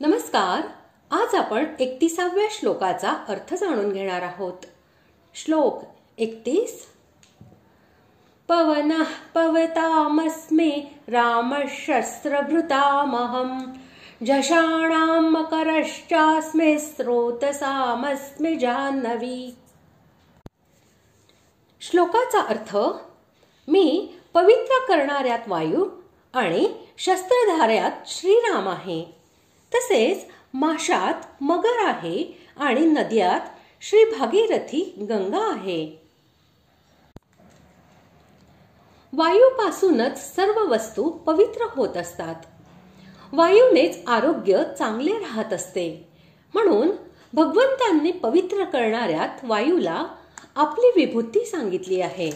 नमस्कार. आज आपण 31व्या श्लोकाचा अर्थ जाणून घेणार आहोत. श्लोक 31. पवनः पवतामस्मि रामशस्त्रभृतामहं झषाणां मकरश्चास्मि स्रोतसामस्मि जाह्नवी. श्लोकाचा अर्थ: मी पवित्र करणाऱ्यात वायू आणि शस्त्रधाऱ्यात श्रीराम आहे. तसेच माशात मगर आहे आणि नद्यात श्री भागीरथी गंगा आहे. वायूपासूनच सर्व वस्तू पवित्र होत असतात. वायूनेच आरोग्य चांगले राहत असते. म्हणून भगवंतांनी पवित्र करणाऱ्यात वायूला आपली विभूती सांगितली आहे.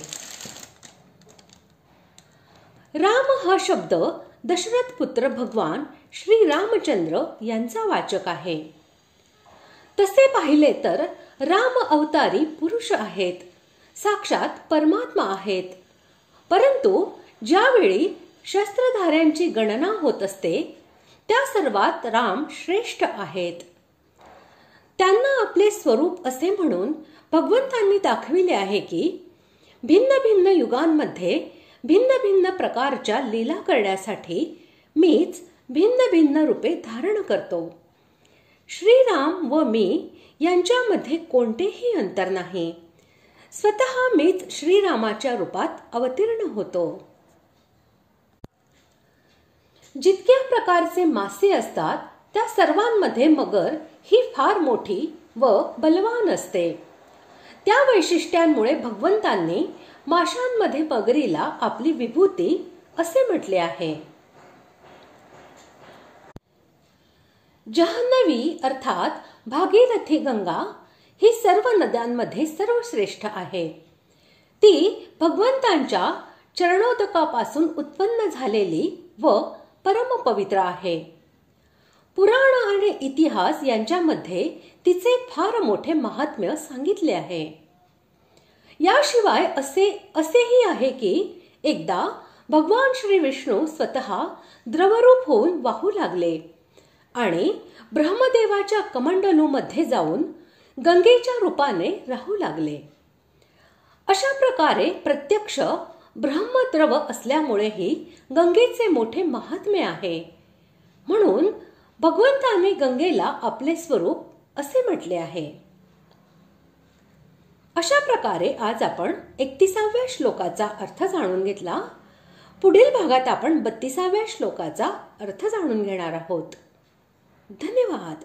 राम हा शब्द दशरथ पुत्र भगवान श्री रामचंद्र यांचा वाचक आहे. तसे पाहिले तर राम अवतारी पुरुष आहेत, साक्षात परमात्मा आहेत. परंतु ज्यावेळी शस्त्रधाऱ्यांची गणना होत असते त्या सर्वात राम श्रेष्ठ आहेत. त्यांना आपले स्वरूप असे म्हणून भगवंतांनी दाखविले आहे की भिन्न भिन्न युगांमध्ये भिन्न भिन्न प्रकारच्या लीला करण्यासाठी मीच भिन्न भिन्न रूपे धारण करतो. श्रीराम व मी यांच्यामध्ये कोणतेही अंतर नाही. स्वतः मीच श्रीरामाच्या रूपात अवतीर्ण होतो. जितक्या प्रकारचे मासे असतात त्या सर्वांमध्ये मगर ही फार मोठी व बलवान असते. त्या वैशिष्ट्यांमुळे भगवंतांनी माशांमध्ये मगरीला आपली विभूती असे म्हटले आहे. जाह्नवी अर्थात भागीरथी गंगा ही सर्व नद्यांमध्ये सर्वश्रेष्ठ आहे. ती भगवंतांच्या चरणोदकापासून उत्पन्न झालेली व परमपवित्र आहे. पुराण आणि इतिहास यांच्यामध्ये तिचे फार मोठे महात्म्य सांगितले आहे. याशिवाय असेही आहे की एकदा भगवान श्री विष्णू स्वतः द्रवरूप होऊन वाहू लागले आणि ब्रह्मदेवाच्या कमंडलूमध्ये जाऊन गंगेच्या रूपाने राहू लागले. अशा प्रकारे प्रत्यक्ष ब्रह्मद्रव असल्यामुळेही गंगेचे मोठे महात्म्य आहे. म्हणून भगवंताने गंगेला आपले स्वरूप असे म्हटले आहे. अशा प्रकारे आज आपण 31व्या श्लोकाचा अर्थ जाणून घेतला. पुढील भागात आपण 32व्या श्लोकाचा अर्थ जाणून घेणार आहोत. धन्यवाद.